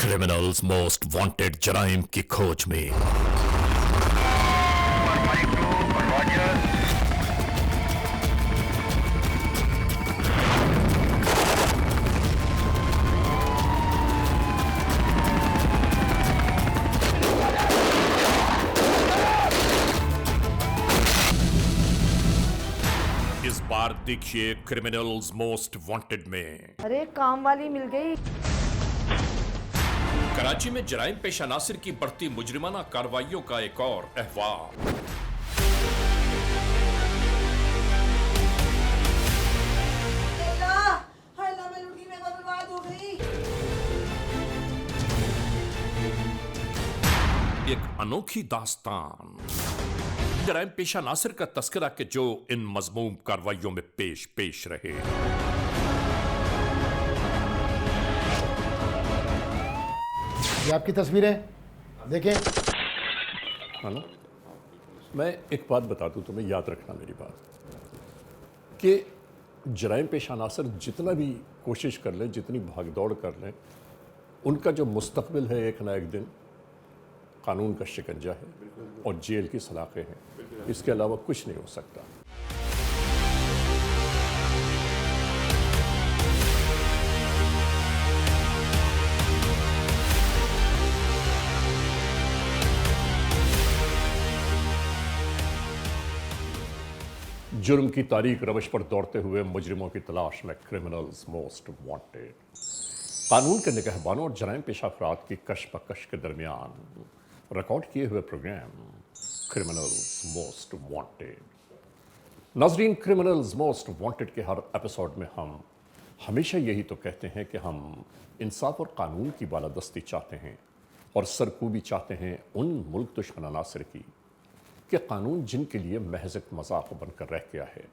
Criminals most wanted जराइम की खोज में। इस बार देखिए क्रिमिनल्स मोस्ट वांटेड में। अरे काम वाली मिल गई। कराची में जराइम पेशा नासिर की बढ़ती मुजरिमाना कार्रवाइयों का एक और अहवाल। एक अनोखी दास्तान जराइम पेशा नासिर का तस्करा के जो इन मजमूम कार्रवाइयों में पेश रहे। ये आपकी तस्वीरें देखें। हाँ ना, मैं एक बात बता दूं तुम्हें, याद रखना मेरी बात, कि जराइम पेशा नासिर जितना भी कोशिश कर लें, जितनी भागदौड़ कर लें, उनका जो मुस्तकबिल है एक ना एक दिन कानून का शिकंजा है और जेल की सलाखें हैं। इसके अलावा कुछ नहीं हो सकता। जुर्म की तारीख रवश पर दौड़ते हुए मुजरिमों की तलाश में क्रिमिनल्स मोस्ट वांटेड। कानून के निगहबानों और जराइम पेशा अफराद की कशमकश के दरमियान रिकॉर्ड किए हुए प्रोग्राम क्रिमिनल्स मोस्ट वांटेड। नाजरीन, क्रिमिनल्स मोस्ट वांटेड के हर एपिसोड में हम हमेशा यही तो कहते हैं कि हम इंसाफ और कानून की बालादस्ती चाहते हैं और सरकूबी चाहते हैं उन मुल्क दुश्मन अनासर की कि कानून जिनके लिए महज एक मजाक बनकर रह गया है।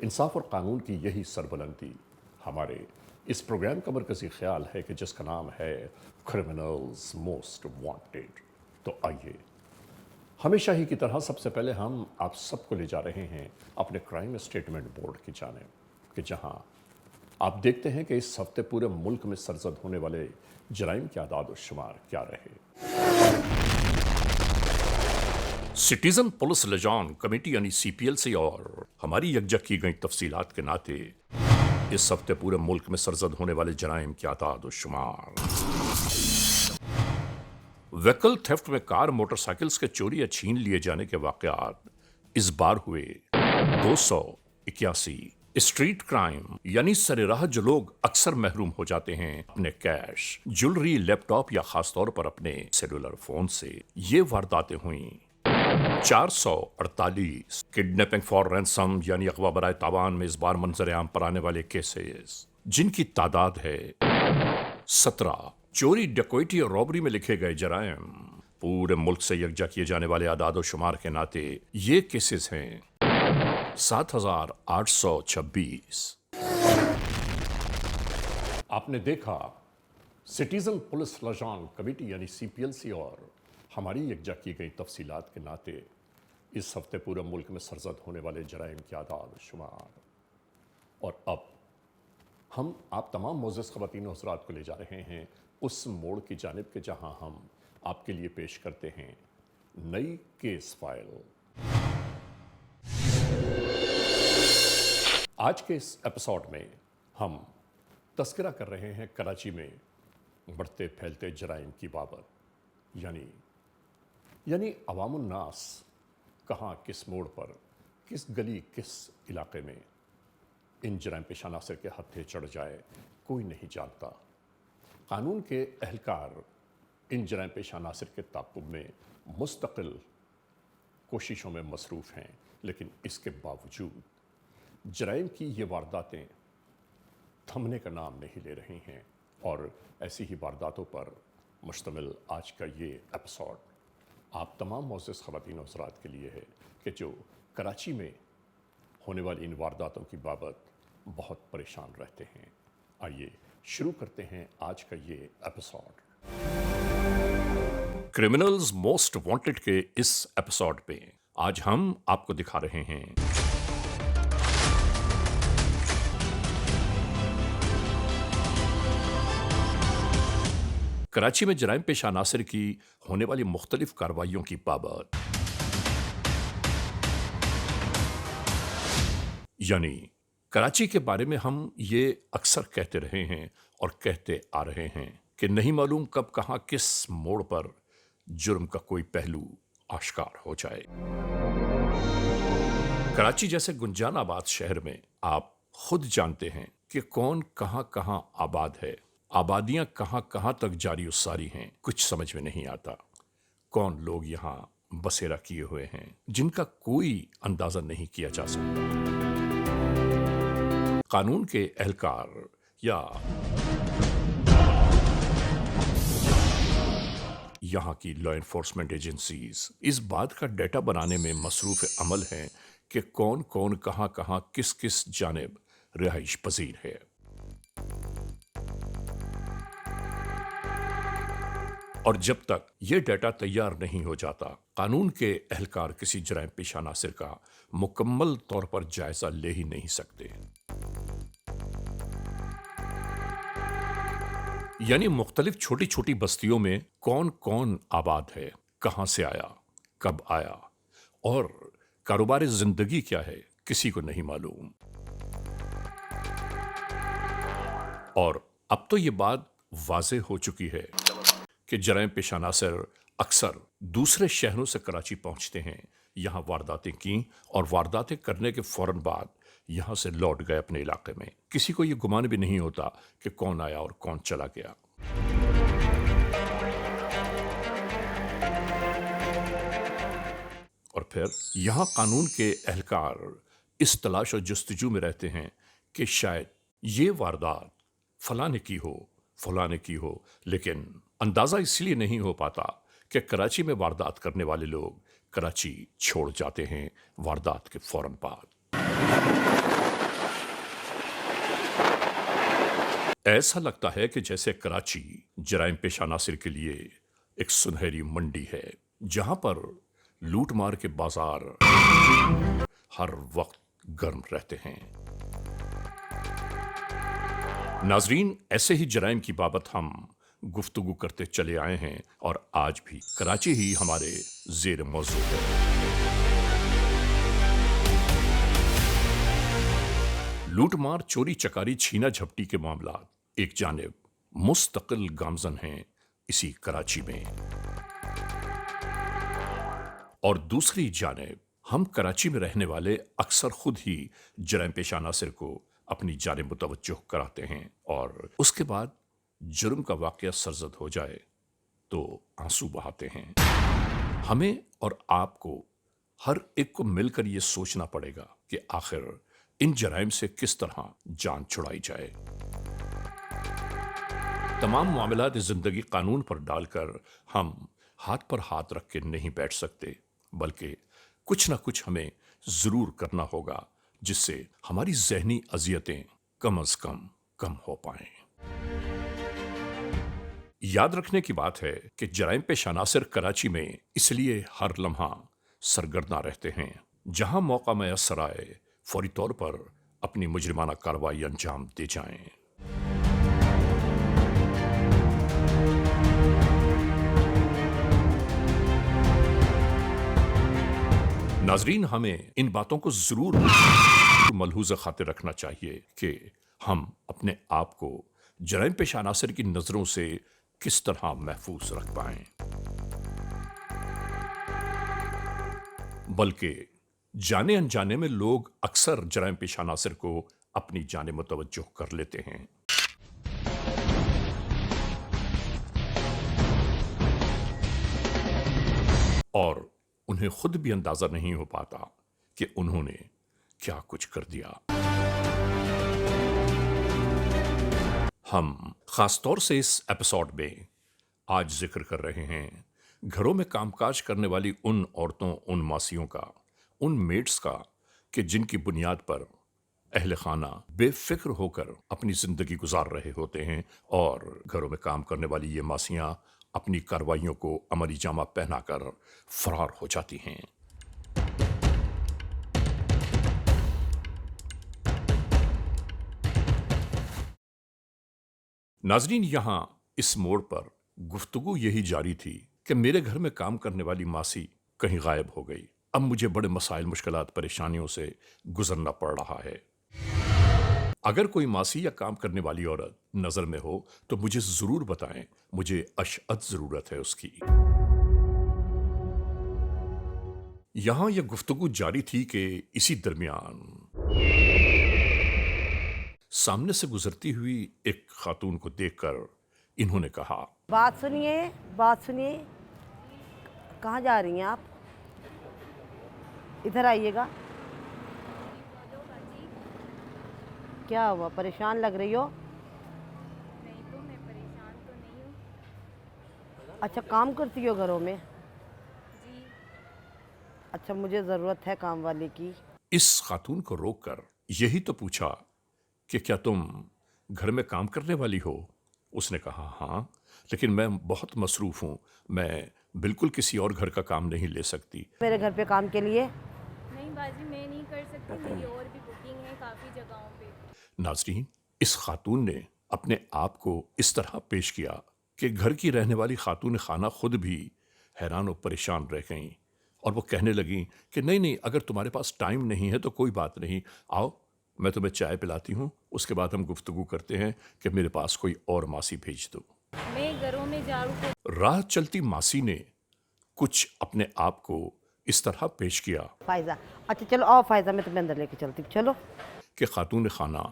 इंसाफ और कानून की यही सरबुलंदी हमारे इस प्रोग्राम का मरकजी ख्याल है कि जिसका नाम है क्रिमिनल्स मोस्ट वांटेड। तो आइए, हमेशा ही की तरह सबसे पहले हम आप सबको ले जा रहे हैं अपने क्राइम स्टेटमेंट बोर्ड की जानिब, कि जहां आप देखते हैं कि इस हफ्ते पूरे मुल्क में सरजद होने वाले जराइम के आदाद और शुमार क्या रहे। सिटीजन पुलिस लिजान कमेटी यानी CPLC और हमारी यकजा की गई तफसीलात के नाते इस हफ्ते पूरे मुल्क में सरजद होने वाले जराइम के आदाद और शुमार। व्हीकल थेफ्ट में कार मोटरसाइकिल्स के चोरी या छीन लिए जाने के वाकयात इस बार हुए 281। स्ट्रीट क्राइम यानी सरेराह जो लोग अक्सर महरूम हो जाते हैं अपने कैश, ज्वेलरी, लैपटॉप या खासतौर पर अपने सेलुलर फोन से, ये वारदातें हुई 448। किडनैपिंग फॉर रैंसम यानी अगवा बराए तावान में इस बार मंजर आम पर आने वाले केसेस जिनकी तादाद है 17। चोरी, डकैती और रॉबरी में लिखे गए जराइम पूरे मुल्क से यकजा किए जाने वाले आदाद और शुमार के नाते ये केसेस हैं 7826। आपने देखा, सिटीजन पुलिस लिजान कमेटी यानी CPLC और हमारी यकजा की गई तफसीलात के नाते इस हफ्ते पूरे मुल्क में सरजद होने वाले जराइम के आदाद शुमार। और अब हम आप तमाम मोअज़्ज़ज़ ख़वातीन और हज़रात को ले जा रहे हैं उस मोड़ की जानिब के जहां हम आपके लिए पेश करते हैं नई केस फाइल। आज के इस एपिसोड में हम तस्करा कर रहे हैं कराची में बढ़ते फैलते जराइम की बाबत, यानी अवामुन्नास कहाँ, किस मोड़ पर, किस गली, किस इलाके में इन जराइम पेशा नासिर के हत्थे चढ़ जाए कोई नहीं जानता। कानून के एहलकार इन जराइम पेशा नासिर के ताक़ुब में मुस्तकिल कोशिशों में मसरूफ़ हैं, लेकिन इसके बावजूद जराइम की ये वारदातें थमने का नाम नहीं ले रही हैं। और ऐसी ही वारदातों पर मुश्तमिल आज का ये एपिसोड आप तमाम मोअज़्ज़ज़ ख़वातीन और हज़रात के लिए है कि जो कराची में होने वाली इन वारदातों की बाबत बहुत परेशान रहते हैं। आइए शुरू करते हैं आज का ये एपिसोड। क्रिमिनल्स मोस्ट वांटेड के इस एपिसोड पे आज हम आपको दिखा रहे हैं कराची में जराइम पेशा अनासर की होने वाली मुख्तलिफ कार्रवाइयों की बाबत, यानी कराची के बारे में हम ये अक्सर कहते रहे हैं और कहते आ रहे हैं कि नहीं मालूम कब कहां किस मोड़ पर जुर्म का कोई पहलू आश्कार हो जाए। कराची जैसे गुंजान आबाद शहर में आप खुद जानते हैं कि कौन कहां आबाद है, आबादियां कहां तक जारी उसारी हैं, कुछ समझ में नहीं आता। कौन लोग यहां बसेरा किए हुए हैं जिनका कोई अंदाजा नहीं किया जा सकता। कानून के एहलकार या यहाँ की लॉ एनफोर्समेंट एजेंसीज इस बात का डेटा बनाने में मसरूफ अमल हैं कि कौन कौन कहां किस किस जानिब रिहाइश पजीर है। और जब तक ये डेटा तैयार नहीं हो जाता, कानून के एहलकार किसी जराइम पेशा नासिर का मुकम्मल तौर पर जायजा ले ही नहीं सकते। यानी मुख्तलिफ छोटी छोटी बस्तियों में कौन कौन आबाद है, कहां से आया, कब आया और कारोबार जिंदगी क्या है, किसी को नहीं मालूम। और अब तो ये बात वाज़ेह हो चुकी है कि जराइम पेशा नासिर अक्सर दूसरे शहरों से कराची पहुंचते हैं, यहां वारदातें की और वारदातें करने के फौरन बाद यहां से लौट गए अपने इलाके में। किसी को यह गुमान भी नहीं होता कि कौन आया और कौन चला गया। और फिर यहां कानून के एहलकार इस तलाश और जस्तजू में रहते हैं कि शायद ये वारदात फलाने की हो, लेकिन अंदाजा इसलिए नहीं हो पाता कि कराची में वारदात करने वाले लोग कराची छोड़ जाते हैं वारदात के फौरन बाद। ऐसा लगता है कि जैसे कराची जराइम पेशा नासिर के लिए एक सुनहरी मंडी है, जहां पर लूट मार के बाजार हर वक्त गर्म रहते हैं। नाजरीन, ऐसे ही जराइम की बाबत हम गुफ्तगू करते चले आए हैं और आज भी कराची ही हमारे ज़ेर मौजू है। लूटमार, चोरी चकारी, छीना झपटी के मामला एक जानिब मुस्तकिल गामजन हैं इसी कराची में, और दूसरी जानिब हम कराची में रहने वाले अक्सर खुद ही जराइम पेशा नासिर को अपनी जानिब मुतवज्जो कराते हैं, और उसके बाद जुर्म का वाकया सरजद हो जाए तो आंसू बहाते हैं। हमें और आपको हर एक को मिलकर यह सोचना पड़ेगा कि आखिर इन जराइम से किस तरह जान छुड़ाई जाए। तमाम मामलात जिंदगी कानून पर डालकर हम हाथ पर हाथ रख के नहीं बैठ सकते, बल्कि कुछ ना कुछ हमें जरूर करना होगा जिससे हमारी जहनी अजियतें कम अज कम हो पाएं। याद रखने की बात है कि जराइम पेशा नासिर कराची में इसलिए हर लम्हा सरगर्दा रहते हैं, जहां मौका मैसर आए फौरी तौर पर अपनी मुजरिमाना कार्रवाई अंजाम दे जाएं। नाजरीन, हमें इन बातों को जरूर मलहूज़ खातिर रखना चाहिए कि हम अपने आप को जराइम पेशा नासिर की नजरों से किस तरह महफूज रख पाएं, बल्कि जाने अनजाने में लोग अक्सर जराइम पेशा नासिर को अपनी जाने मुतवज्जो कर लेते हैं। और उन्हें खुद भी अंदाजा नहीं हो पाता कि उन्होंने क्या कुछ कर दिया। हम खास तौर से इस एपिसोड में आज जिक्र कर रहे हैं घरों में कामकाज करने वाली उन औरतों, उन मासियों का, उन मेड्स का कि जिनकी बुनियाद पर अहले खाना बेफिक्र होकर अपनी जिंदगी गुजार रहे होते हैं, और घरों में काम करने वाली ये मासियां अपनी कार्रवाइयों को अमली जामा पहनाकर फरार हो जाती हैं। नाजरीन, यहां इस मोड़ पर गुफ्तगू यही जारी थी कि मेरे घर में काम करने वाली मासी कहीं गायब हो गई। अब मुझे बड़े मसाइल, मुश्किलात, परेशानियों से गुजरना पड़ रहा है। अगर कोई मासी या काम करने वाली औरत नजर में हो तो मुझे जरूर बताएं, मुझे अशअद जरूरत है उसकी। यहां यह गुफ्तगू जारी थी कि इसी दरमियान सामने से गुजरती हुई एक खातून को देखकर इन्होंने कहा, बात सुनिए, बात सुनिए। कहाँ जा रही हैं आप? इधर आइएगा। क्या हुआ, परेशान लग रही हो? नहीं तो मैं परेशान तो नहीं हूँ अच्छा, काम करती हो घरों में? जी। अच्छा, मुझे ज़रूरत है काम वाले की। इस खातून को रोककर यही तो पूछा कि क्या तुम घर में काम करने वाली हो? उसने कहा, हाँ, लेकिन मैं बहुत मसरूफ हूं, मैं बिल्कुल किसी और घर का काम नहीं ले सकती। मेरे घर पे काम के लिए? नहीं बाजी, मैं नहीं कर सकती, मेरी और भी बुकिंग है काफ़ी जगहों पे। नाज़रीन, इस खातून ने अपने आप को इस तरह पेश किया कि घर की रहने वाली खातून खाना खुद भी हैरान और परेशान रह गईं और वो कहने लगी कि नहीं नहीं, अगर तुम्हारे पास टाइम नहीं है तो कोई बात नहीं, आओ मैं तुम्हें चाय पिलाती हूँ, उसके बाद हम गुफ्तगू करते हैं कि मेरे पास कोई और मासी भेज दो। मैं घरों में झाड़ू को राह चलती मासी ने कुछ अपने आप को इस तरह पेश किया फ़ायज़ा, अच्छा चलो आओ फ़ायज़ा, मैं तुम्हें अंदर लेके चलती हूँ, चलो। कि खातून खाना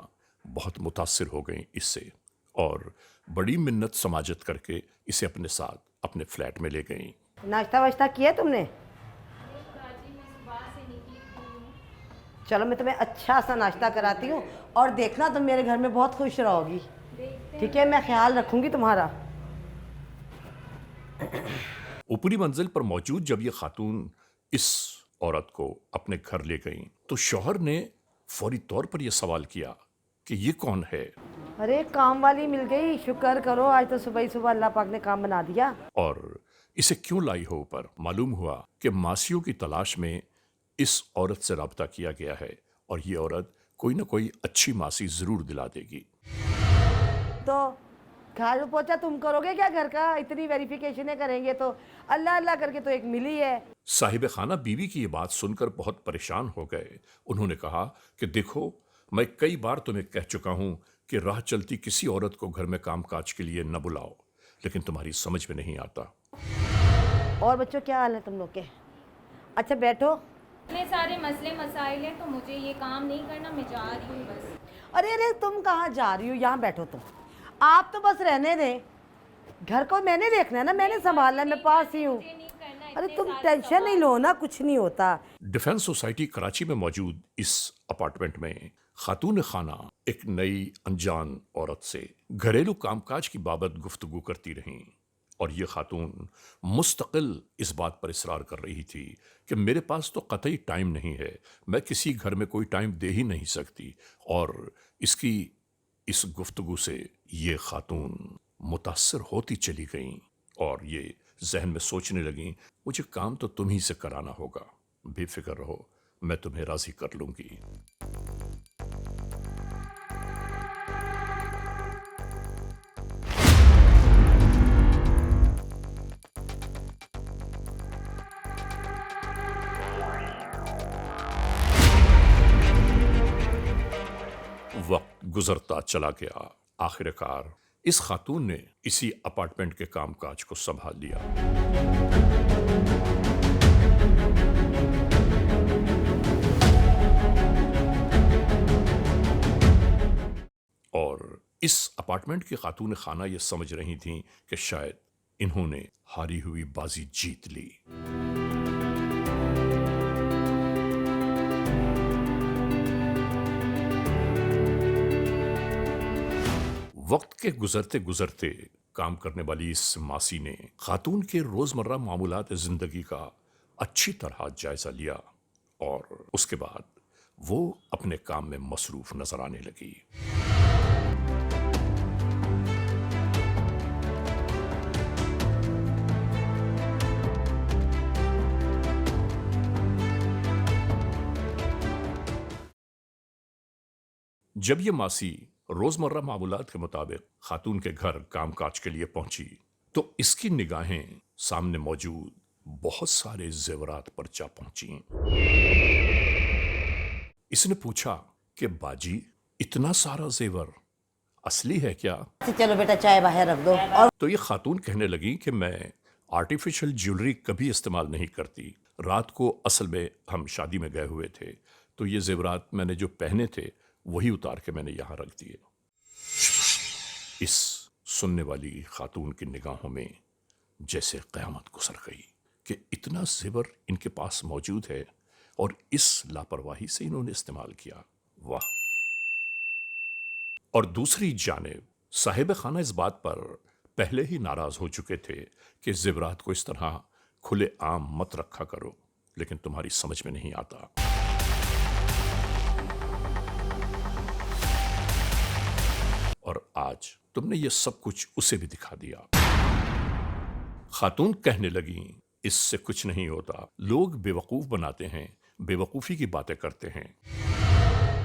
बहुत मुतासिर हो गई इससे और बड़ी मिन्नत समाजत करके इसे अपने साथ अपने फ्लैट में ले गईं। नाश्ता वाश्ता किया तुमने? बाजी मैं सुबह से निकली हुई हूँ। चलो मैं तुम्हें अच्छा सा नाश्ता कराती हूँ और देखना तुम मेरे घर में बहुत खुश रहोगी। देखते ठीक है, मैं ख्याल रखूँगी तुम्हारा। ऊपरी मंजिल पर मौजूद जब ये खातून इस औरत को अपने घर ले गईं तो शौहर ने फौरी तौर पर यह सवाल किया कि ये कौन है अरे काम वाली मिल गई, शुक्र करो, आज तो सुबह ही सुबह अल्लाह पाक ने काम बना दिया। और इसे क्यों लाई हो ऊपर। मालूम हुआ कि मासियों की तलाश में इस औरत से राब्ता किया गया है और ये औरत कोई ना कोई अच्छी मासी जरूर दिला देगी। तो झाड़ू पोछा तुम करोगे क्या घर का? इतनी वेरिफिकेशनें करेंगे तो अल्लाह अल्लाह करके तो एक मिली है। साहिब खाना बीवी की ये बात सुनकर बहुत परेशान हो गए। उन्होंने कहा कि देखो, मैं कई बार तुम्हें कह चुका हूं कि राह चलती किसी औरत को घर में कामकाज के लिए न बुलाओ, लेकिन तुम्हारी समझ में नहीं आता। और बच्चों क्या हाल है तुम लोग के? अच्छा बैठो। इतने सारे मसले मसाइल हैं तो मुझे ये काम नहीं करना, मैं जा रही हूँ बस। अरे अरे तुम कहाँ जा रही हो? यहाँ बैठो तुम। आप तो बस रहने दें, घर को मैंने देखना है ना, मैंने संभालना है, मैं पास ही हूँ। मुझे नहीं करना, अरे इतने तुम सारे टेंशन नहीं लो ना, कुछ नहीं होता। डिफेंस सोसाइटी कराची में मौजूद इस अपार्टमेंट में खातून खाना एक नई अनजान औरत से घरेलू कामकाज की बाबत गुफ्तगू करती रहीं और ये खातून मुस्तकिल इस बात पर इसरार कर रही थी कि मेरे पास तो कतई टाइम नहीं है, मैं किसी घर में कोई टाइम दे ही नहीं सकती। और इसकी इस गुफ्तगू से ये खातून मुतासर होती चली गईं और ये जहन में सोचने लगीं, मुझे काम तो तुम ही से कराना होगा, बेफिक्र रहो, मैं तुम्हें राजी कर लूंगी। वक्त गुजरता चला गया। आखिरकार इस खातून ने इसी अपार्टमेंट के कामकाज को संभाल लिया। और इस अपार्टमेंट की खातून खाना ये समझ रही थीं कि शायद इन्होंने हारी हुई बाजी जीत ली। वक्त के गुजरते गुजरते काम करने वाली इस मासी ने खातून के रोजमर्रा मामूलात जिंदगी का अच्छी तरह जायजा लिया और उसके बाद वो अपने काम में मसरूफ नजर आने लगी। जब ये मासी रोजमर्रा मामूलात के मुताबिक खातून के घर कामकाज के लिए पहुंची تو اس کی نگاہیں سامنے موجود بہت سارے زیورات پر جا پہنچی۔ اس نے پوچھا کہ باجی اتنا سارا زیور اصلی ہے کیا؟ چلو بیٹا چائے باہر رکھ دو۔ اور تو یہ خاتون کہنے لگی کہ میں آرٹیفیشل جیولری کبھی استعمال نہیں کرتی، رات کو اصل میں ہم شادی میں گئے ہوئے تھے تو یہ زیورات میں نے جو پہنے تھے وہی اتار کے میں نے یہاں رکھ دیے۔ اس سننے والی خاتون کی نگاہوں میں جیسے قیامت گزر گئی کہ اتنا زیور ان کے پاس موجود ہے اور اس لاپرواہی سے انہوں نے استعمال کیا۔ واہ! اور دوسری جانب صاحب خانہ اس بات پر پہلے ہی ناراض ہو چکے تھے کہ زیورات کو اس طرح کھلے عام مت رکھا کرو، لیکن تمہاری سمجھ میں نہیں آتا۔ اور آج تم نے یہ سب کچھ اسے بھی دکھا دیا۔ خاتون کہنے لگیں اس سے کچھ نہیں ہوتا، لوگ بے وقوف بناتے ہیں، بے وقوفی کی باتیں کرتے ہیں۔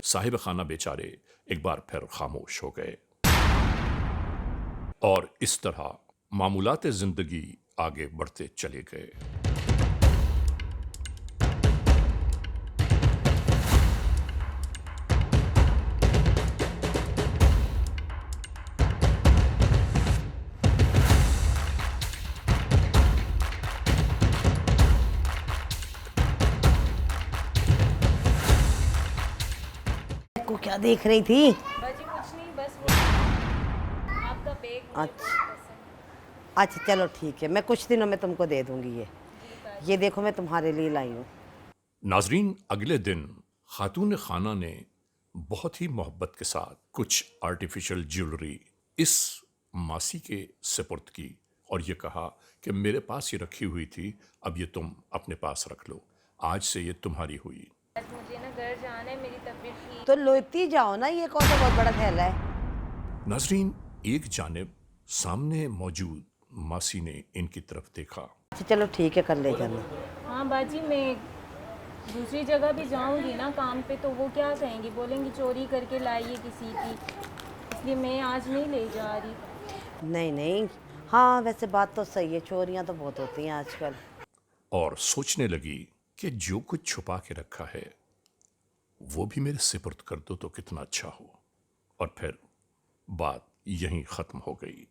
صاحب خانہ بیچارے ایک بار پھر خاموش ہو گئے اور اس طرح معمولات زندگی آگے بڑھتے چلے گئے۔ کو کیا دیکھ رہی تھی؟ باجی کچھ نہیں، بس وہ آپ کا بیگ مجھے اچھا بہت پسند اچھا چلو ٹھیک ہے، میں کچھ دنوں میں تم کو دے دوں گی۔ یہ دیکھو میں تمہارے لیے لائی ہوں۔ ناظرین، اگلے دن خاتون خانہ نے بہت ہی محبت کے ساتھ کچھ آرٹیفیشل جیولری اس ماسی کے سپرد کی اور یہ کہا کہ میرے پاس یہ رکھی ہوئی تھی، اب یہ تم اپنے پاس رکھ لو، آج سے یہ تمہاری ہوئی۔ آج مجھے نا گھر جانا ہے، میری طبیعت ٹھیک۔ تو لیتی جاؤ نا، یہ کون سا بہت بڑا تھیلا ہے؟ ناظرین، ایک جانب سامنے موجود ماسی نے ان کی طرف دیکھا۔ اچھا چلو ٹھیک ہے، کر لے جانا۔ ہاں باجی، میں دوسری جگہ بھی جاؤں گی نا کام پہ تو وہ کیا کہیں گی، بولیں گی چوری کر کے لائیے کسی کی، اس لیے میں آج نہیں لے جا رہی۔ نہیں نہیں، ہاں ویسے بات تو صحیح ہے، چوریاں تو بہت ہوتی ہیں آج کل۔ اور سوچنے لگی کہ جو کچھ چھپا کے رکھا ہے وہ بھی میرے سپرد کر دو تو کتنا اچھا ہو، اور پھر بات یہیں ختم ہو گئی۔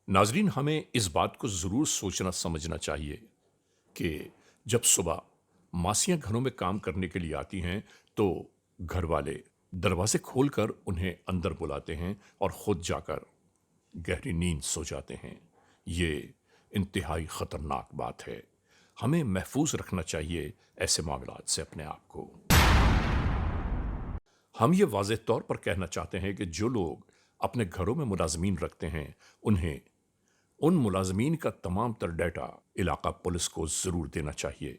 ناظرین، ہمیں اس بات کو ضرور سوچنا سمجھنا چاہیے کہ جب صبح ماسیاں گھروں میں کام کرنے کے لیے آتی ہیں تو گھر والے دروازے کھول کر انہیں اندر بلاتے ہیں اور خود جا کر گہری نیند سو جاتے ہیں۔ یہ انتہائی خطرناک بات ہے، ہمیں محفوظ رکھنا چاہیے ایسے معاملات سے اپنے آپ کو۔ ہم یہ واضح طور پر کہنا چاہتے ہیں کہ جو لوگ اپنے گھروں میں ملازمین رکھتے ہیں انہیں ان ملازمین کا تمام تر ڈیٹا علاقہ پولیس کو ضرور دینا چاہیے،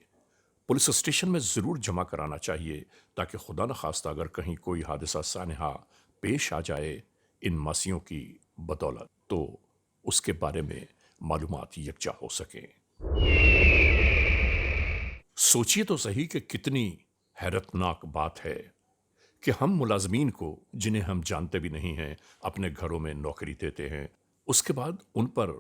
پولیس اسٹیشن میں ضرور جمع کرانا چاہیے، تاکہ خدا نخواستہ اگر کہیں کوئی حادثہ سانحہ پیش آ جائے ان ماسیوں کی بدولت تو اس کے بارے میں معلومات یکجا ہو سکیں۔ سوچیے تو صحیح کہ کتنی حیرتناک بات ہے کہ ہم ملازمین کو جنہیں ہم جانتے بھی نہیں ہیں اپنے گھروں میں نوکری دیتے ہیں، اس کے بعد ان پر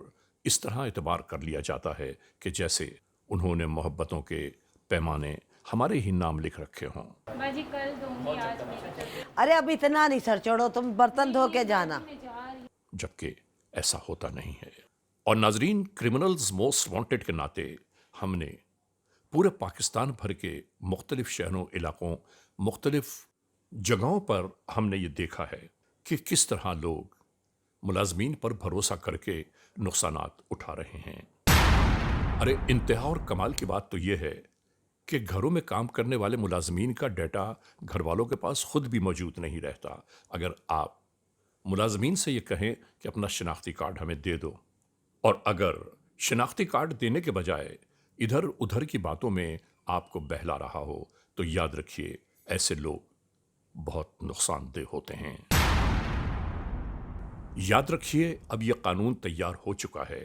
اس طرح اعتبار کر لیا جاتا ہے کہ جیسے انہوں نے محبتوں کے پیمانے ہمارے ہی نام لکھ رکھے ہوں۔ باجی کل دوں گی، آج میری طبیعت ارے اب اتنا نہیں سر چڑھو، تم برتن دھو کے جانا۔ میں جا رہی ہوں۔ جبکہ ایسا ہوتا نہیں ہے۔ اور ناظرین، کرمنلز موسٹ وانٹڈ کے ناطے ہم نے پورے پاکستان بھر کے مختلف شہروں، علاقوں، مختلف جگہوں پر ہم نے یہ دیکھا ہے کہ کس طرح لوگ ملازمین پر بھروسہ کر کے نقصانات اٹھا رہے ہیں۔ ارے انتہا اور کمال کی بات تو یہ ہے کہ گھروں میں کام کرنے والے ملازمین کا ڈیٹا گھر والوں کے پاس خود بھی موجود نہیں رہتا۔ اگر آپ ملازمین سے یہ کہیں کہ اپنا شناختی کارڈ ہمیں دے دو، اور اگر شناختی کارڈ دینے کے بجائے ادھر ادھر کی باتوں میں آپ کو بہلا رہا ہو تو یاد رکھیے ایسے لوگ بہت نقصان دہ ہوتے ہیں۔ یاد رکھیے اب یہ قانون تیار ہو چکا ہے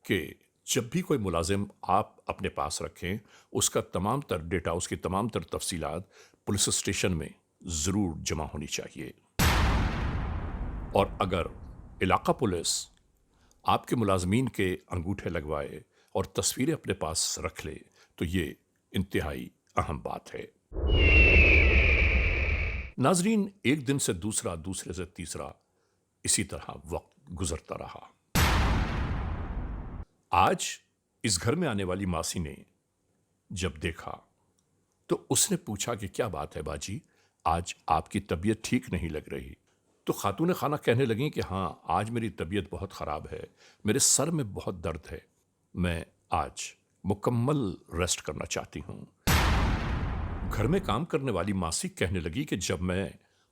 کہ جب بھی کوئی ملازم آپ اپنے پاس رکھیں اس کا تمام تر ڈیٹا، اس کی تمام تر تفصیلات پولیس اسٹیشن میں ضرور جمع ہونی چاہیے۔ اور اگر علاقہ پولیس آپ کے ملازمین کے انگوٹھے لگوائے اور تصویریں اپنے پاس رکھ لے تو یہ انتہائی اہم بات ہے۔ ناظرین، ایک دن سے دوسرا، دوسرے سے تیسرا، اسی طرح وقت گزرتا رہا۔ آج اس گھر میں آنے والی ماسی نے جب دیکھا تو اس نے پوچھا کہ کیا بات ہے باجی، آج آپ کی طبیعت ٹھیک نہیں لگ رہی۔ تو خاتون خانہ کہنے لگیں کہ ہاں، آج میری طبیعت بہت خراب ہے، میرے سر میں بہت درد ہے، میں آج مکمل ریسٹ کرنا چاہتی ہوں۔ گھر میں کام کرنے والی ماسی کہنے لگی کہ جب میں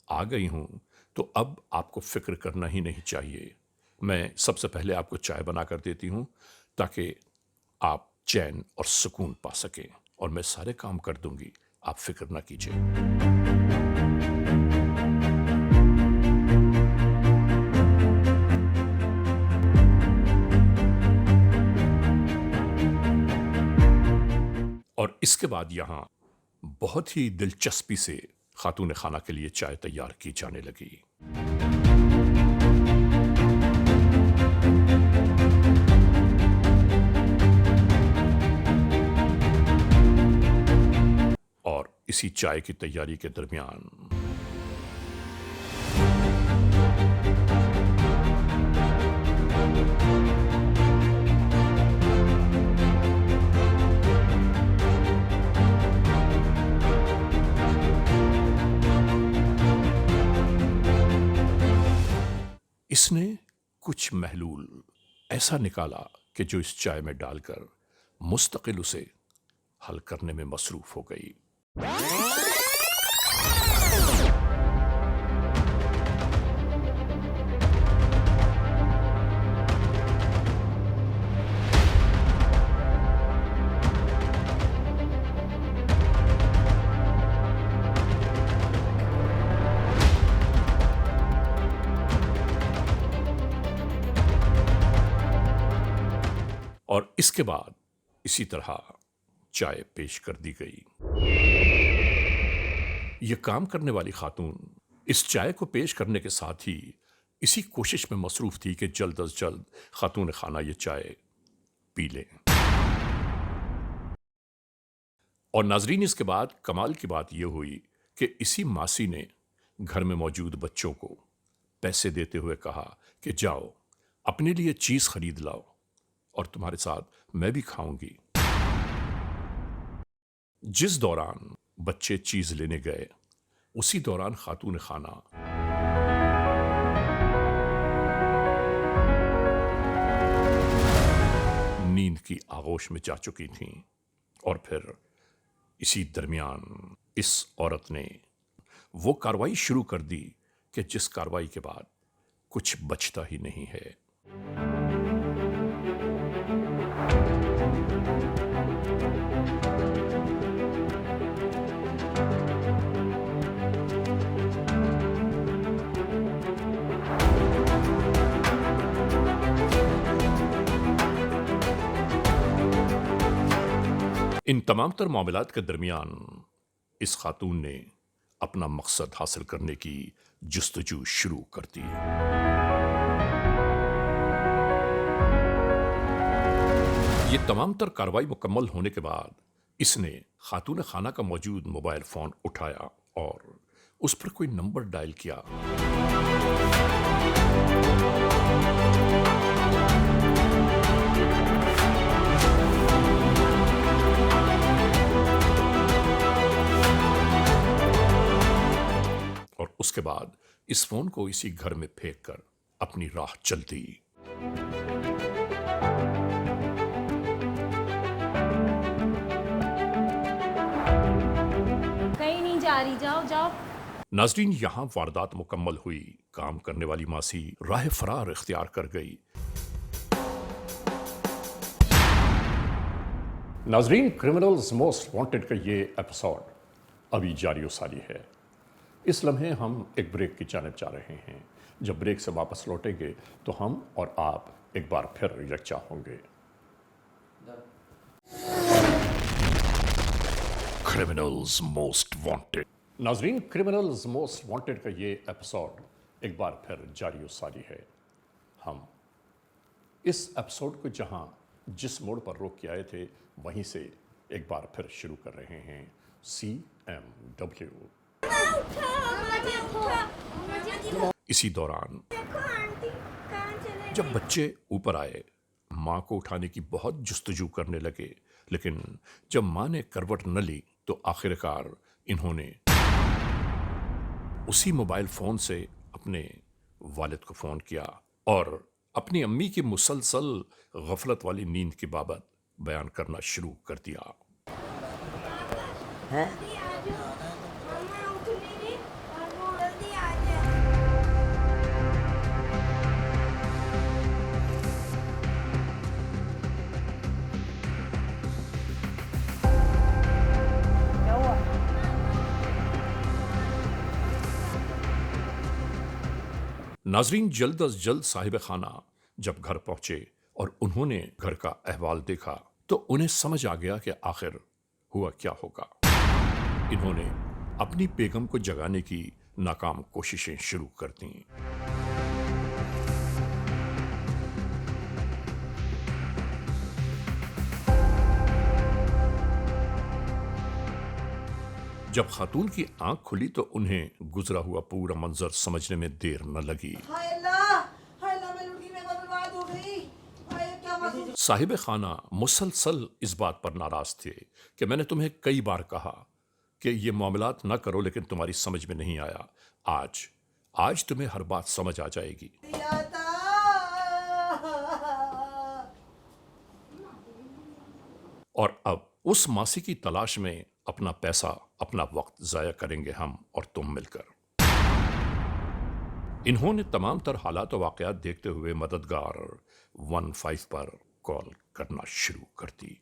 آ گئی ہوں تو اب آپ کو فکر کرنا ہی نہیں چاہیے، میں سب سے پہلے آپ کو چائے بنا کر دیتی ہوں تاکہ آپ چین اور سکون پا سکیں، اور میں سارے کام کر دوں گی، آپ فکر نہ کیجیے۔ اور اس کے بعد یہاں بہت ہی دلچسپی سے خاتون خانہ کے لیے چائے تیار کی جانے لگی۔ اور اسی چائے کی تیاری کے درمیان اس نے کچھ محلول ایسا نکالا کہ جو اس چائے میں ڈال کر مستقل اسے حل کرنے میں مصروف ہو گئی۔ اور اس کے بعد اسی طرح چائے پیش کر دی گئی۔ یہ کام کرنے والی خاتون اس چائے کو پیش کرنے کے ساتھ ہی اسی کوشش میں مصروف تھی کہ جلد از جلد خاتون خانہ یہ چائے پی لیں۔ اور ناظرین، اس کے بعد کمال کی بات یہ ہوئی کہ اسی ماسی نے گھر میں موجود بچوں کو پیسے دیتے ہوئے کہا کہ جاؤ اپنے لیے چیز خرید لاؤ اور تمہارے ساتھ میں بھی کھاؤں گی۔ جس دوران بچے چیز لینے گئے اسی دوران خاتون خانہ نیند کی آغوش میں جا چکی تھیں، اور پھر اسی درمیان اس عورت نے وہ کاروائی شروع کر دی کہ جس کاروائی کے بعد کچھ بچتا ہی نہیں ہے۔ ان تمام تر معاملات کے درمیان اس خاتون نے اپنا مقصد حاصل کرنے کی جستجو شروع کر دی۔ یہ تمام تر کارروائی مکمل ہونے کے بعد اس نے خاتون خانہ کا موجود موبائل فون اٹھایا اور اس پر کوئی نمبر ڈائل کیا۔ اور اس کے بعد اس فون کو اسی گھر میں پھینک کر اپنی راہ چل دی۔ کہیں نہیں جا رہی، جاؤ جاؤ۔ ناظرین، یہاں واردات مکمل ہوئی، کام کرنے والی ماسی راہ فرار اختیار کر گئی۔ ناظرین، کرمنلز موسٹ وانٹڈ کا یہ ایپیسوڈ ابھی جاری و ساری ہے۔ اس لمحے ہم ایک بریک کی جانب جا رہے ہیں۔ جب بریک سے واپس لوٹیں گے تو ہم اور آپ ایک بار پھر یکجا ہوں گے۔ Criminals most wanted. ناظرین، کرمنلز موسٹ وانٹڈ کا یہ ایپیسوڈ ایک بار پھر جاری و ساری ہے۔ ہم اس ایپیسوڈ کو جہاں جس موڑ پر روک کے آئے تھے وہیں سے ایک بار پھر شروع کر رہے ہیں CMW۔ اسی دوران جب بچے اوپر آئے ماں کو اٹھانے کی بہت جستجو کرنے لگے، لیکن جب ماں نے کروٹ نہ لی تو آخرکار انہوں نے اسی موبائل فون سے اپنے والد کو فون کیا اور اپنی امی کی مسلسل غفلت والی نیند کی بابت بیان کرنا شروع کر دیا۔ ناظرین، جلد از جلد صاحب خانہ جب گھر پہنچے اور انہوں نے گھر کا احوال دیکھا تو انہیں سمجھ آ گیا کہ آخر ہوا کیا ہوگا۔ انہوں نے اپنی بیگم کو جگانے کی ناکام کوششیں شروع کر دیں۔ جب خاتون کی آنکھ کھلی تو انہیں گزرا ہوا پورا منظر سمجھنے میں دیر نہ لگی۔ صاحب خانہ مسلسل اس بات پر ناراض تھے کہ میں نے تمہیں کئی بار کہا کہ یہ معاملات نہ کرو، لیکن تمہاری سمجھ میں نہیں آیا۔ آج تمہیں ہر بات سمجھ آ جائے گی۔ اور اب اس ماسی کی تلاش میں اپنا پیسہ اپنا وقت ضائع کریں گے ہم اور تم مل کر۔ انہوں نے تمام تر حالات و واقعات دیکھتے ہوئے مددگار 15 پر کال کرنا شروع کر دی۔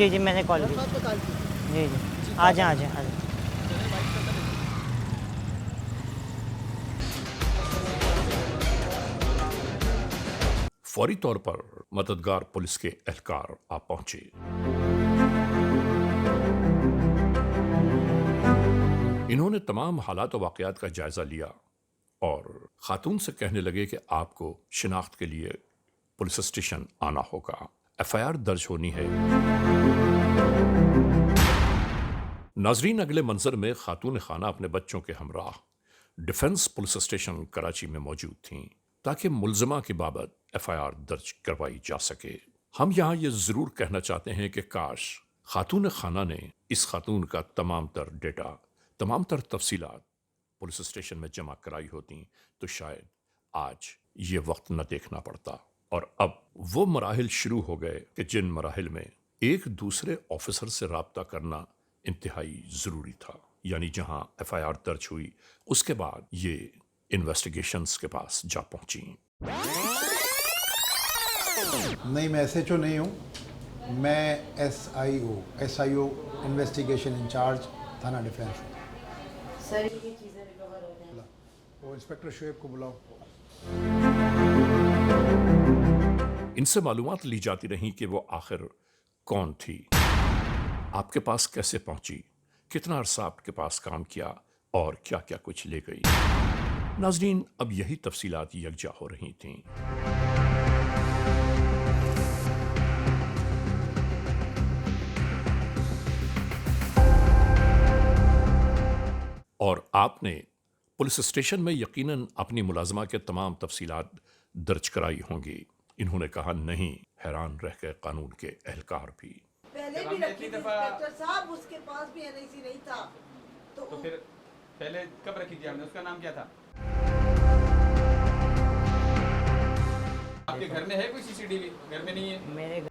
جی میں نے کال کی۔ جی آ جائیں۔ فوری طور پر مددگار پولیس کے اہلکار آ پہنچے۔ انہوں نے تمام حالات و واقعات کا جائزہ لیا اور خاتون سے کہنے لگے کہ آپ کو شناخت کے لیے پولیس اسٹیشن آنا ہوگا، FIR درج ہونی ہے۔ ناظرین، اگلے منظر میں خاتون خانہ اپنے بچوں کے ہمراہ ڈیفنس پولیس اسٹیشن کراچی میں موجود تھیں تاکہ ملزمہ کی بابت FIR درج کروائی جا سکے۔ ہم یہاں یہ ضرور کہنا چاہتے ہیں کہ کاش خاتون خانہ نے اس خاتون کا تمام تر ڈیٹا، تمام تر تفصیلات پولیس اسٹیشن میں جمع کرائی ہوتی تو شاید آج یہ وقت نہ دیکھنا پڑتا۔ اور اب وہ مراحل شروع ہو گئے کہ جن مراحل میں ایک دوسرے آفیسر سے رابطہ کرنا انتہائی ضروری تھا، یعنی جہاں FIR درج ہوئی اس کے بعد یہ انویسٹیگیشنز کے پاس جا پہنچی۔ نہیں، میں SHO نہیں ہوں، میں SIO انویسٹیگیشن انچارج تھانہ ڈیفینس ہوں۔ سر یہ چیزیں ریکور ہو جائیں۔ وہ انسپیکٹر شعیب کو بلاؤ۔ ان سے معلومات لی جاتی رہیں کہ وہ آخر کون تھی، آپ کے پاس کیسے پہنچی، کتنا عرصہ آپ کے پاس کام کیا اور کیا کیا کچھ لے گئی۔ ناظرین، اب یہی تفصیلات یکجا ہو رہی تھیں۔ اور آپ نے پولیس اسٹیشن میں یقیناً اپنی ملازمہ کے تمام تفصیلات درج کرائی ہوں گی۔ انہوں نے کہا نہیں، حیران رہ گئے قانون کے اہلکار بھی۔ پہلے بھی رکھی تھی انسپیکٹر صاحب، اس کے پاس بھی NIC نہیں تھا تو پھر پہلے کب رکھی تھی آپ نے؟ اس کا نام کیا تھا؟ آپ کے گھر میں ہے کوئی CCTV؟ گھر میں نہیں ہے؟ میرے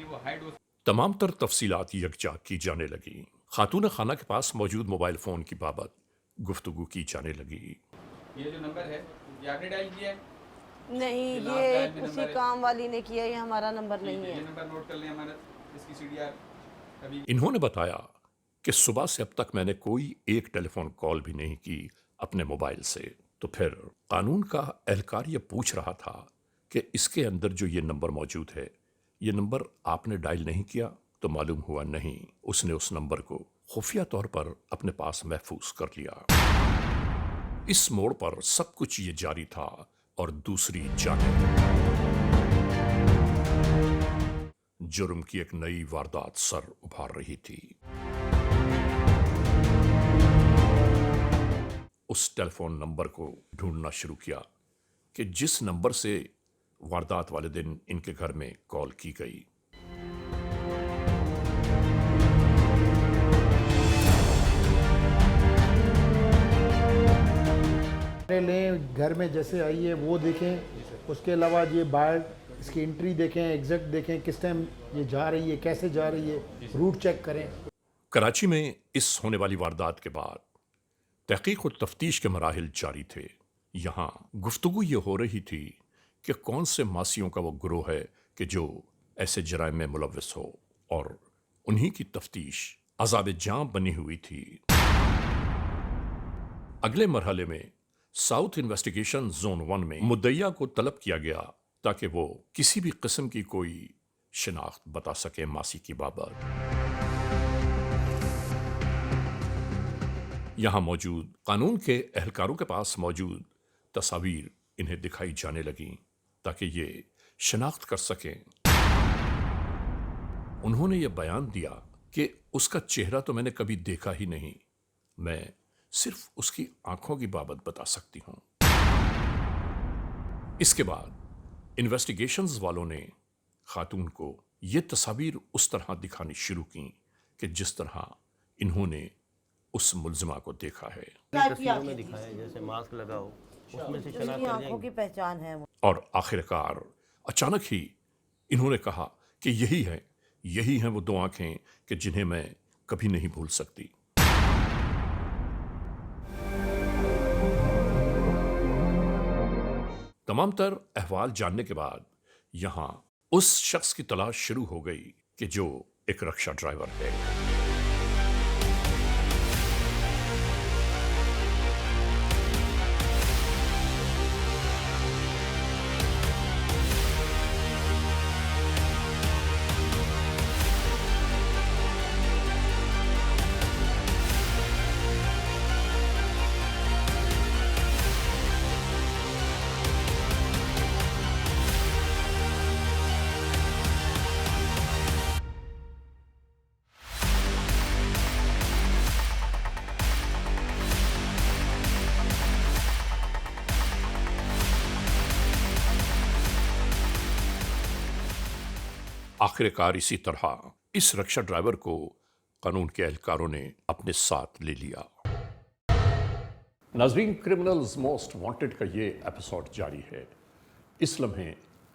وہ ہائیڈ ہو۔ تمام تر تفصیلات یکجا کی جانے لگی۔ خاتون خانہ کے پاس موجود موبائل فون کی بابت گفتگو کی جانے لگی۔ یہ جو نمبر ہے یہ آپ نے ڈائل کیا ہے؟ نہیں، لاسٹ یہ ٹائم میں اسی نمبر ہے۔ کام والی نے کیا، یہ ہمارا نمبر نہیں یہ ہے۔ نمبر نوٹ کر لیں امانت، اس کی CDR ابھی۔ انہوں نے بتایا کہ صبح سے اب تک میں نے کوئی ایک ٹیلی فون کال بھی نہیں کی اپنے موبائل سے، तो फिर कानून का एहलकार ये पूछ रहा था कि इसके अंदर जो ये नंबर मौजूद है, ये नंबर आपने डायल नहीं किया? तो मालूम हुआ नहीं, उसने उस नंबर को खुफिया तौर पर अपने पास महफूज कर लिया। इस मोड़ पर सब कुछ ये जारी था और दूसरी जानिब जुर्म की एक नई वारदात सर उभार रही थी। उस टेलीफोन नंबर को ढूंढना शुरू किया कि जिस नंबर से वारदात वाले दिन इनके घर में कॉल की गई। लें घर में जैसे आई है वो देखें, उसके अलावा ये बाहर इसकी एंट्री देखें, एग्जैक्ट देखें, किस टाइम ये जा रही है, कैसे जा रही है, रूट चेक करें। कराची में इस होने वाली वारदात के बाद तहकीक और तफ्तीश के मराहिल जारी थे। यहाँ गुफ्तगू ये हो रही थी कि कौन से मासियों का वो गिरोह है कि जो ऐसे जराइम में मुलव्वस हो, और उन्हीं की तफ्तीश अज़ाब जां बनी हुई थी। अगले मरहले में साउथ इन्वेस्टिगेशन जोन 1 में मुद्दइया को तलब किया गया ताकि वो किसी भी किस्म की कोई शिनाख्त बता सके मासी की बाबत। यहां मौजूद कानून के एहलकारों के पास मौजूद तस्वीर इन्हें दिखाई जाने लगी ताकि ये शिनाख्त कर सकें। उन्होंने ये बयान दिया कि उसका चेहरा तो मैंने कभी देखा ही नहीं, मैं सिर्फ उसकी आंखों की बाबत बता सकती हूं। इसके बाद इन्वेस्टिगेशंस वालों ने खातून को ये तस्वीर उस तरह दिखानी शुरू की कि जिस तरह इन्होंने उस मुलजिमा को देखा है। तस्वीरों में दिखाया जैसे मास्क लगाओ, उसमें से शनाख्त कर आंखों जाएंगे। की पहचान है वो। और आखिरकार अचानक ही इन्होंने कहा कि यही हैं वो दो आंखें कि जिन्हें मैं कभी नहीं भूल सकती। तमाम तर अहवाल जानने के बाद यहां उस शख्स की तलाश शुरू हो गई कि जो एक रिक्शा ड्राइवर है। आखिरकार इसी तरह इस रिक्शा ड्राइवर को कानून के एहलकारों ने अपने साथ ले लिया। नाज़रीन, क्रिमिनल्स मोस्ट वांटेड का ये एपिसोड जारी है। इस लम्हे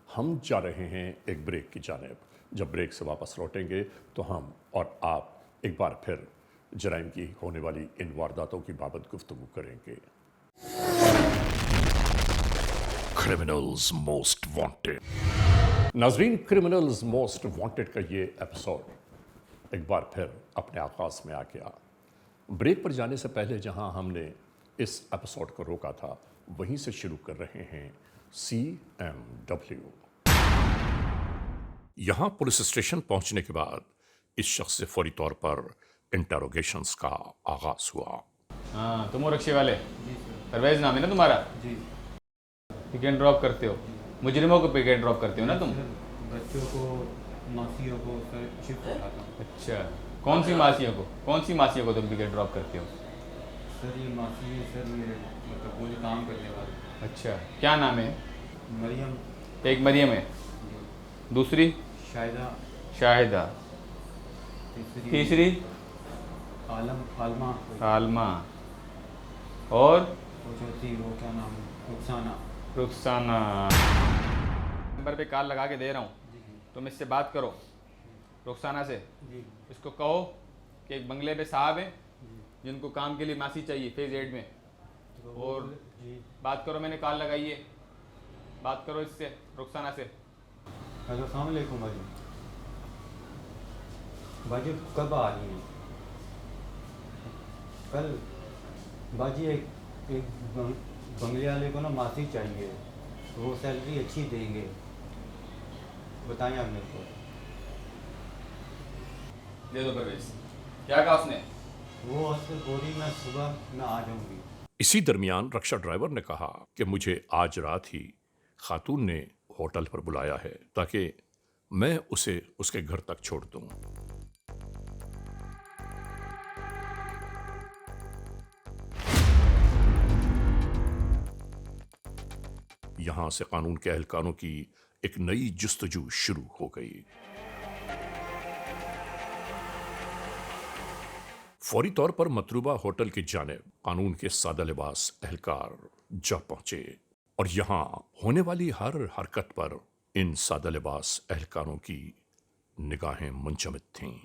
हम जा रहे हैं एक ब्रेक की जानिब। जब ब्रेक से वापस लौटेंगे तो हम और आप एक बार फिर जराइम की होने वाली इन वारदातों की बाबत गुफ्तगू करेंगे। Criminals most wanted. नाज़रीन, क्रिमिनल्स मोस्ट वांटेड का ये एपिसोड एक बार फिर अपने आगाज़ में आ गया। ब्रेक पर जाने से पहले जहां हमने इस एपिसोड को रोका था, वहीं से शुरू कर रहे हैं CMW। यहां पुलिस स्टेशन पहुंचने के बाद इस शख्स से फौरी तौर पर इंटेरोगेशंस का आगाज हुआ। हाँ, तुम हो रिक्शे वाले? परवेज नाम है ना तुम्हारा? जी। पिक एंड ड्रॉप करते हो, मुजरिमों को पिक एंड ड्रॉप करते हो ना तुम? बच्चों को, मासियों को सर शिफ्ट कराता हूँ। अच्छा, कौन सी मासियों को तुम पिक एंड ड्रॉप करते हो? सर ये मासी है सर, मेरे मतलब मुझे काम करने वाले। अच्छा, क्या नाम है? मरियम। एक मरियम है, दूसरी? शाहिदा। तीसरी? आलमा। और चौथी वो क्या नाम है? रुखसाना। नंबर पे कॉल लगा के दे रहा हूँ, तुम इससे बात करो, रुखसाना से। इसको कहो कि एक बंगले पे साहब हैं जिनको काम के लिए मासी चाहिए फेज 8 में, और बात करो, मैंने कॉल लगाई है, बात करो इससे, रुखसाना से। हेलो, अस्सलाम वालेकुम भाजी। भाजी कब आ रही हैं? कल। भाजी एक बंगले वाले को ना मासिक चाहिए, तो वो सैलरी अच्छी देंगे, बताएं आप मेरे को। दे दो परवेज। क्या कहा उसने? वो उससे बोली मैं सुबह मैं आ जाऊंगी। इसी दरमियान रक्षा ड्राइवर ने कहा कि मुझे आज रात ही खातून ने होटल पर बुलाया है ताकि मैं उसे उसके घर तक छोड़ दूं। यहां से कानून के एहलकारों की एक नई जुस्तजू शुरू हो गई। फौरी तौर पर मतलूबा होटल की जानिब कानून के सादा लिबास एहलकार जा पहुंचे और यहां होने वाली हर हरकत पर इन सादा लिबास एहलकारों की निगाहें मुंजमद थीं।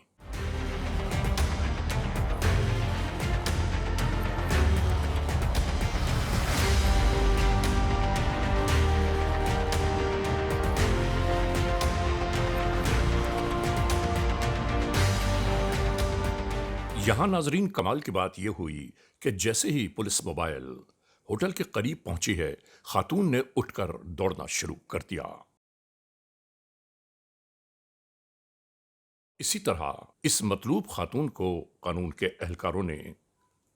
यहां नाजरीन कमाल की बात यह हुई कि जैसे ही पुलिस मोबाइल होटल के करीब पहुंची है, खातून ने उठकर दौड़ना शुरू कर दिया। इसी तरह इस मतलूब खातून को कानून के एहलकारों ने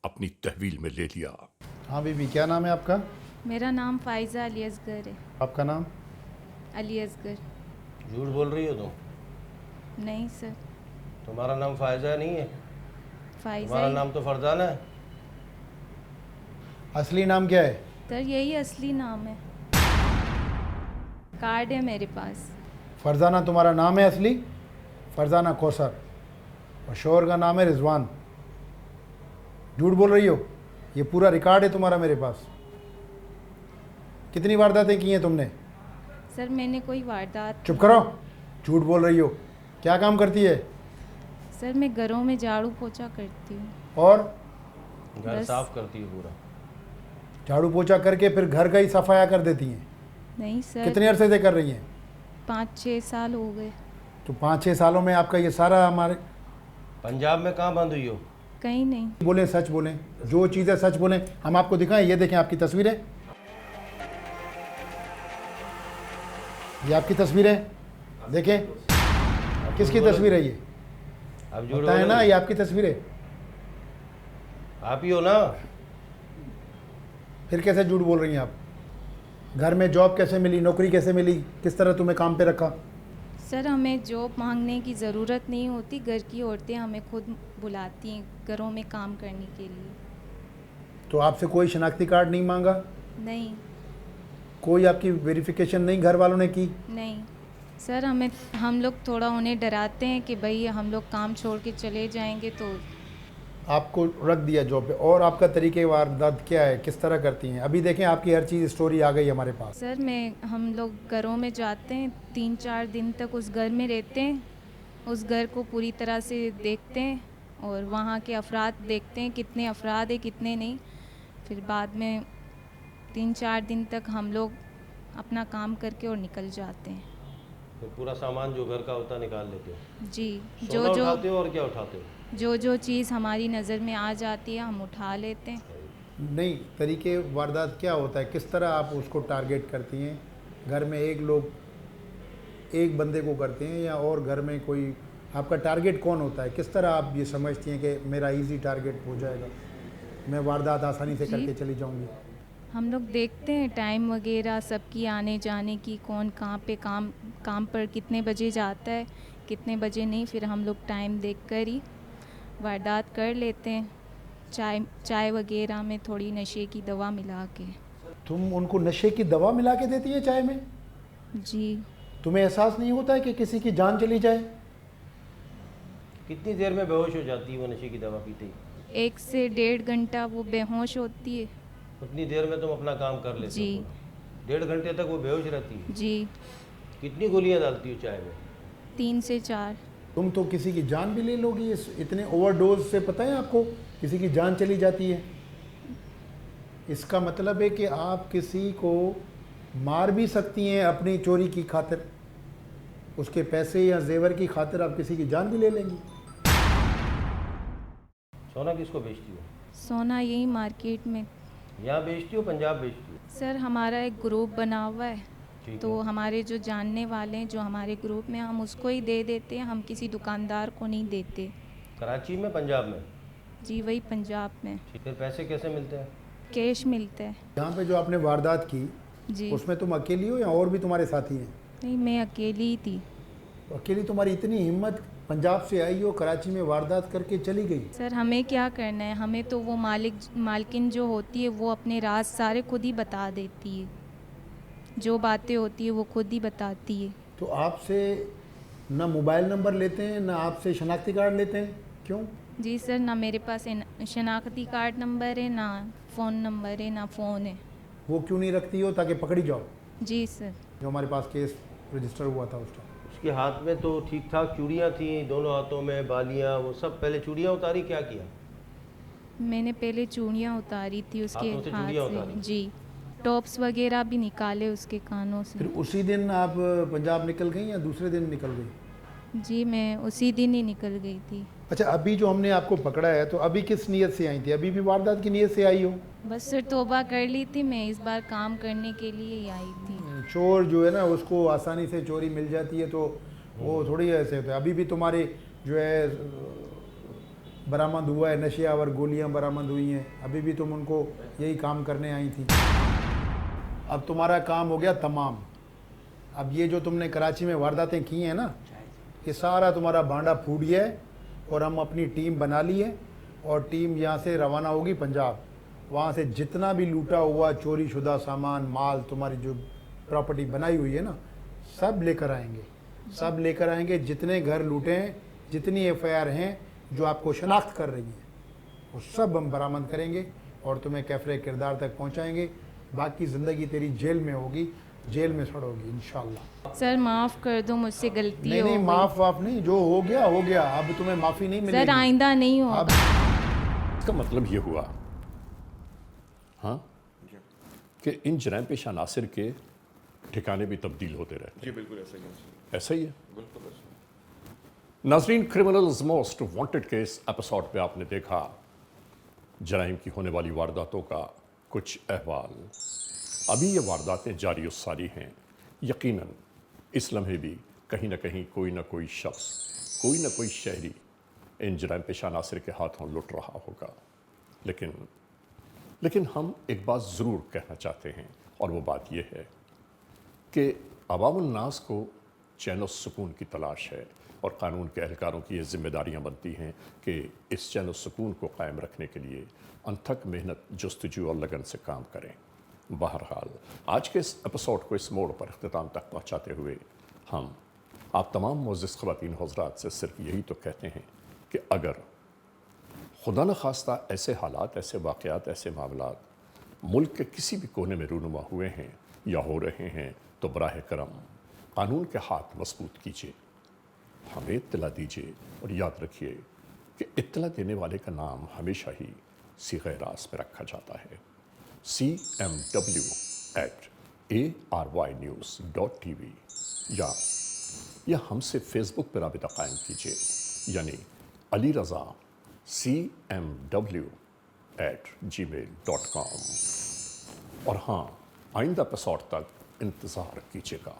अपनी तहवील में ले लिया। हाँ बीबी, क्या नाम है आपका? मेरा नाम फ़ाइज़ा अली असगर है। आपका नाम? अली असगर। झूठ बोल रही हो तुम? नहीं सर। तुम्हारा नाम फायजा नहीं है? फ़ाइज़ा तुम्हारा ही- नाम तो फरजाना है। असली नाम क्या है? सर यही असली नाम है, कार्ड है मेरे पास। फरजाना तुम्हारा नाम है असली? फरजाना कौसर। और शोहर का नाम है रिजवान। झूठ बोल रही हो? ये पूरा रिकॉर्ड है तुम्हारा मेरे पास। कितनी वारदातें की हैं तुमने? सर मैंने कोई वारदात। चुप करो, झूठ बोल रही हो। क्या काम करती है? सर मैं घरों में झाड़ू पोछा करती हूँ। और घर बस। साफ करती है पूरा। झाड़ू पोछा करके फिर घर का ही सफाया कर देती हैं? नहीं सर। कितने अरसे से कर रही हैं? 5-6 साल हो गए। तो 5-6 सालों में आपका ये सारा हमारे पंजाब में कहाँ बंद हुई हो? कहीं नहीं। बोलें, सच बोलें, जो चीज़ें सच बोलें। हम आपको दिखाएं, ये देखें आपकी तस्वीरें, ये आपकी तस्वीरें देखें। किसकी तस्वीर है ये? अब झूठ बताएं ना, बोलो। ये आपकी तस्वीरें। आप ही हो ना? फिर कैसे झूठ बोल रही हैं आप? घर में जॉब कैसे मिली, नौकरी कैसे मिली, किस तरह तुम्हें काम पे रखा? सर हमें जॉब मांगने की ज़रूरत नहीं होती, घर की औरतें हमें खुद बुलाती हैं घरों में काम करने के लिए। तो आपसे कोई शनाख्ती कार्ड नहीं मांगा? नहीं। कोई आपकी वेरिफिकेशन नहीं घर वालों ने की? नहीं सर, हम लोग थोड़ा उन्हें डराते हैं कि भाई हम लोग काम छोड़ के चले जाएंगे तो। आपको रख दिया जॉब पे। और आपका तरीके वारदात क्या है, किस तरह करती हैं? अभी देखें आपकी हर चीज़ स्टोरी आ गई हमारे पास। सर हम लोग घरों में जाते हैं, 3-4 दिन तक उस घर में रहते हैं, उस घर को पूरी तरह से देखते हैं और वहाँ के अफराद देखते हैं कितने अफराद हैं कितने नहीं। फिर बाद में 3-4 दिन तक हम लोग अपना काम करके और निकल जाते हैं। तो पूरा सामान जो घर का होता है निकाल लेते हो? जी। सोना उठाते हो और क्या उठाते हो? जो चीज़ हमारी नज़र में आ जाती है हम उठा लेते हैं। नहीं, तरीके वारदात क्या होता है, किस तरह आप उसको टारगेट करती हैं? घर में एक बंदे को करते हैं या और घर में कोई? आपका टारगेट कौन होता है? किस तरह आप ये समझती हैं कि मेरा इजी टारगेट हो जाएगा, मैं वारदात आसानी से जी। करके चली जाऊंगी? हम लोग देखते हैं टाइम वगैरह सबकी आने जाने की, कौन कहाँ पे काम पर कितने बजे जाता है कितने बजे नहीं। फिर हम लोग टाइम देख कर ही वारदात कर लेते हैं। चाय वगैरह में थोड़ी नशे की दवा मिला के। तुम उनको नशे की दवा मिला के देती है चाय में? जी। तुम्हें एहसास नहीं होता है कि किसी की जान चली जाए? कितनी देर में बेहोश हो जाती है वो नशे की दवा पीते ही? 1 से 1.5 घंटा वो बेहोश होती है। उतनी देर में तुम अपना काम कर लेते जी। हो पूरा? 1.5 घंटे तक वो बेहोश रहती है? जी। कितनी गोलियां डालती हो चाय में? 3 से 4। तुम तो किसी की जान भी ले लोगी इतने ओवरडोज से। पता है आपको, किसी की जान चली जाती है। इसका मतलब है कि आप किसी को मार भी सकती हैं अपनी चोरी की खातिर, उसके पैसे या जेवर की खातिर आप किसी की जान भी ले लेंगी। सोना किसको बेचती हो? सोना यही मार्केट में यहाँ बेचती हो पंजाब बेचती हो? सर हमारा एक ग्रुप बना हुआ है, ठीक तो है। हमारे जो जानने वाले हैं जो हमारे ग्रुप में, हम उसको ही दे देते हैं, हम किसी दुकानदार को नहीं देते। कराची में पंजाब में? जी वही पंजाब में। फिर पैसे कैसे मिलते हैं? कैश मिलता है। यहाँ पे जो आपने वारदात की जी उसमें तुम अकेली हो या और भी तुम्हारे साथी हैं? नहीं, मैं अकेली ही थी। तो अकेली तुम्हारी इतनी हिम्मत, पंजाब से आई हो, कराची में वारदात करके चली गई। सर हमें क्या करना है, हमें तो वो मालकिन जो होती है वो अपने राज सारे खुद ही बता देती है, जो बातें होती है वो खुद ही बताती है। तो आपसे ना मोबाइल नंबर लेते हैं ना आपसे शनाख्ती कार्ड लेते हैं, क्यों? जी सर, ना मेरे पास शनाख्ती कार्ड नंबर है, ना फ़ोन नंबर है, ना फ़ोन है। वो क्यों नहीं रखती हो? ताकि पकड़ी जाओ। जी सर। जो हमारे पास केस रजिस्टर हुआ था उस टाइम। उसके हाथ में तो ठीक ठाक चूड़ियाँ थी, दोनों हाथों में बालियाँ, वो सब पहले चूड़ियाँ उतारी, क्या किया? मैंने पहले चूड़ियाँ उतारी थी उसके हाथों से हाथ चूड़ियाँ से। उतारी? जी, टॉप्स वगैरह भी निकाले उसके कानों से। फिर उसी दिन आप पंजाब निकल गई या दूसरे दिन निकल गई? जी मैं उसी दिन ही निकल गई थी। अच्छा, अभी जो हमने आपको पकड़ा है तो अभी किस नीयत से आई थी? अभी भी वारदात की नीयत से आई हो? बस सर तौबा कर ली थी, मैं इस बार काम करने के लिए ही आई थी। चोर जो है ना उसको आसानी से चोरी मिल जाती है, तो वो थोड़ी ऐसे होता है। अभी भी तुम्हारे जो है बरामद हुआ है नशियावर गोलियां बरामद हुई हैं, अभी भी तुम उनको यही काम करने आई थी। अब तुम्हारा काम हो गया तमाम। अब ये जो तुमने कराची में वारदातें की हैं ना, ये सारा तुम्हारा भांडा फूट गया है और हम अपनी टीम बना ली है और टीम यहाँ से रवाना होगी पंजाब। वहाँ से जितना भी लूटा हुआ चोरी शुदा सामान, माल, तुम्हारी जो प्रॉपर्टी बनाई हुई है ना, सब लेकर आएंगे, सब लेकर आएंगे। जितने घर लूटे हैं, जितनी एफआईआर हैं जो आपको शनाख्त कर रही हैं, वो सब हम बरामद करेंगे और तुम्हें कैफरे किरदार तक पहुँचाएंगे। बाकी ज़िंदगी तेरी जेल में होगी, जेल में सड़ोगी इंशाल्लाह। सर माफ़ कर दो, मुझसे गलती नहीं हो नहीं, गई। माफ़ वाफ नहीं, जो हो गया हो गया। अब तुम्हें माफ़ी नहीं मिलेगी। सर आइंदा नहीं होगा। अब इसका मतलब ये हुआ हाँ कि इन जराइम पेशा नासिर के ठिकाने भी तब्दील होते रहते हैं। जी बिल्कुल ऐसा ही है। ऐसा ही है। नाजरीन, criminals most wanted case episode पे आपने देखा जराइम की होने वाली वारदातों का कुछ अहवाल। अभी ये वारदातें जारी और सारी हैं। यकीनन इस लम्हे भी कहीं ना कहीं कोई ना कोई शख्स, कोई ना कोई शहरी इन जराइम पेशा नासिर के हाथों लुट रहा होगा। लेकिन हम एक बात ज़रूर कहना चाहते हैं, और वो बात यह है कि अवामुन नास को चैन और सुकून की तलाश है और कानून के एहलकारों की ये जिम्मेदारियां बनती हैं कि इस चैन और सुकून को कायम रखने के लिए अनथक मेहनत, जुस्तजू और लगन से काम करें। बहरहाल आज के इस एपिसोड को इस मोड़ पर अख्तिताम तक पहुंचाते हुए हम आप तमाम मोअज़्ज़िज़ ख़वातीन हज़रात से सिर्फ यही तो कहते हैं कि अगर खुदा न खास्ता ऐसे हालात, ऐसे वाक़यात, ऐसे मामलात मुल्क के किसी भी कोने में रूनुमा हुए हैं या हो रहे हैं, तो बराह करम कानून के हाथ मजबूत कीजिए, हमें इत्तला दीजिए और याद रखिए कि इत्तला देने वाले का नाम हमेशा ही सीग़े रास में रखा जाता है। cmw@aynews.tv या हमसे फेसबुक पर राबिता कायम कीजिए, यानी अली रज़ा cmw@gmail.com। और हाँ, आइंदा एपिसोड तक इंतज़ार कीजिएगा।